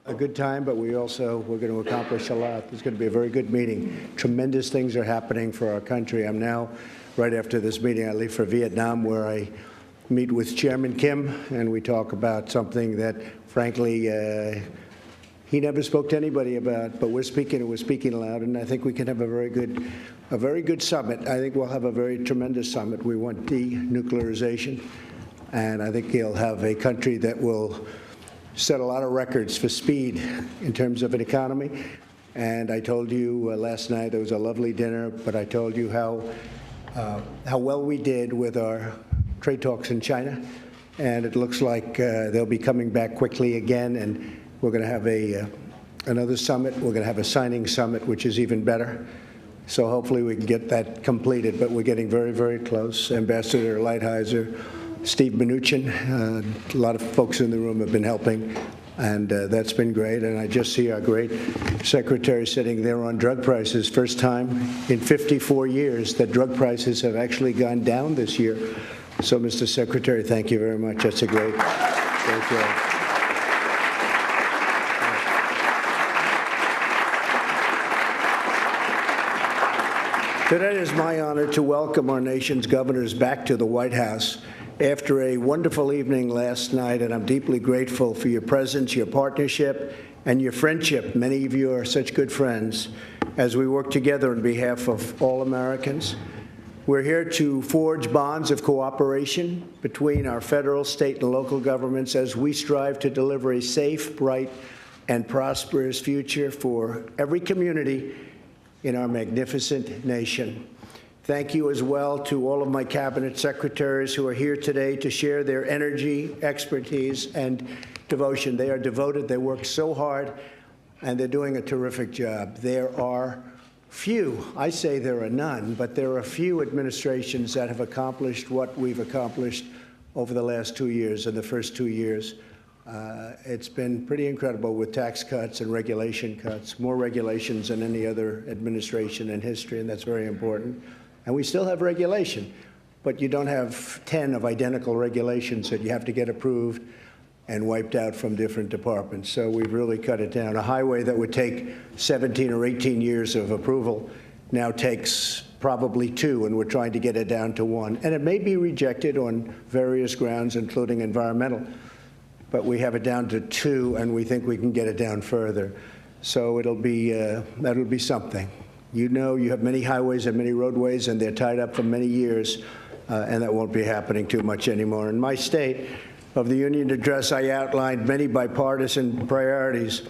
a good time, but we're going to accomplish a lot. It's going to be a very good meeting. Tremendous things are happening for our country. I'm now, right after this meeting, I leave for Vietnam, where I meet with Chairman Kim, and we talk about something that, frankly, he never spoke to anybody about, but we're speaking aloud, and I think we can have a very good summit. I think we'll have a very tremendous summit. We want denuclearization, and I think he'll have a country that will set a lot of records for speed in terms of an economy. And I told you last night, it was a lovely dinner, but I told you how well we did with our trade talks in China, and it looks like they'll be coming back quickly again, and we're going to have another summit. We're going to have a signing summit, which is even better. So hopefully we can get that completed, but we're getting very, very close. Ambassador Lighthizer, Steve Mnuchin, a lot of folks in the room have been helping, and that's been great. And I just see our great secretary sitting there on drug prices. First time in 54 years that drug prices have actually gone down this year. So, Mr. Secretary, thank you very much. That's a great job. Today is my honor to welcome our nation's governors back to the White House after a wonderful evening last night, and I'm deeply grateful for your presence, your partnership, and your friendship. Many of you are such good friends as we work together on behalf of all Americans. We're here to forge bonds of cooperation between our federal, state, and local governments as we strive to deliver a safe, bright, and prosperous future for every community in our magnificent nation. Thank you as well to all of my cabinet secretaries who are here today to share their energy, expertise, and devotion. They are devoted, they work so hard, and they're doing a terrific job. There are few, I say there are none, but there are few administrations that have accomplished what we've accomplished over the last 2 years. In the first 2 years, it's been pretty incredible with tax cuts and regulation cuts, more regulations than any other administration in history, and that's very important. And we still have regulation, but you don't have 10 of identical regulations that you have to get approved and wiped out from different departments. So we've really cut it down. A highway that would take 17 or 18 years of approval now takes probably 2, and we're trying to get it down to 1. And it may be rejected on various grounds, including environmental, but we have it down to 2, and we think we can get it down further. So that'll be something. You know, you have many highways and many roadways, and they're tied up for many years, and that won't be happening too much anymore. In my State of the Union address, I outlined many bipartisan priorities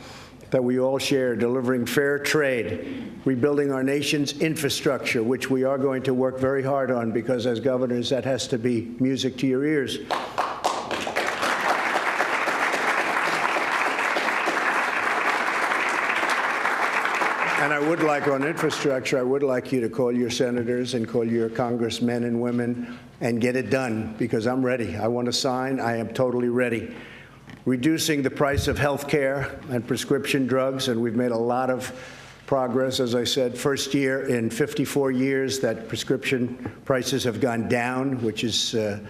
that we all share: delivering fair trade, rebuilding our nation's infrastructure, which we are going to work very hard on, because as governors, that has to be music to your ears. And I would like, on infrastructure, I would like you to call your senators and call your congressmen and women and get it done, because I'm ready. I want to sign. I am totally ready. Reducing the price of health care and prescription drugs, and we've made a lot of progress. As I said, first year in 54 years that prescription prices have gone down, which is a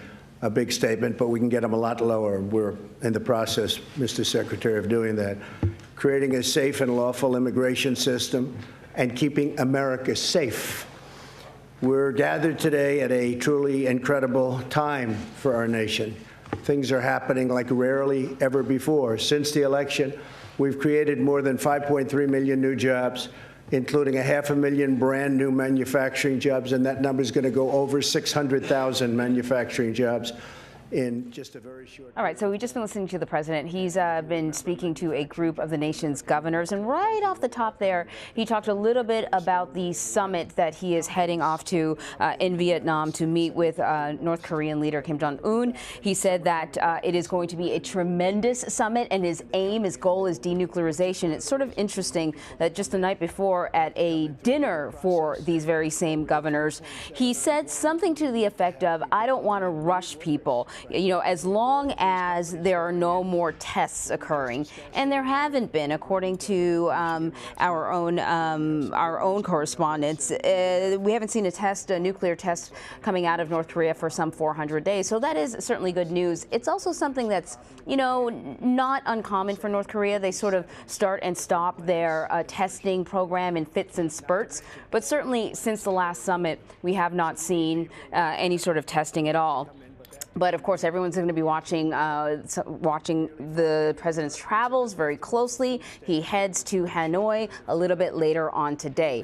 big statement, but we can get them a lot lower. We're in the process, Mr. Secretary, of doing that. Creating a safe and lawful immigration system and keeping America safe. We're gathered today at a truly incredible time for our nation. Things are happening like rarely ever before. Since the election, we've created more than 5.3 million new jobs, including 500,000 brand new manufacturing jobs, and that number is going to go over 600,000 manufacturing jobs in just a very short time. All right, so we've just been listening to the president. He's been speaking to a group of the nation's governors, and right off the top there, he talked a little bit about the summit that he is heading off to in Vietnam to meet with North Korean leader Kim Jong Un. He said that it is going to be a tremendous summit, and his goal is denuclearization. It's sort of interesting that just the night before, at a dinner for these very same governors, he said something to the effect of, "I don't want to rush people." as long as there are no more tests occurring, and there haven't been, according to our own correspondents. We haven't seen a nuclear test coming out of North Korea for some 400 days. So that is certainly good news. It's also something that's, not uncommon for North Korea. They sort of start and stop their testing program in fits and spurts. But certainly since the last summit, we have not seen any sort of testing at all. But of course, everyone's going to be watching the president's travels very closely. He heads to Hanoi a little bit later on today.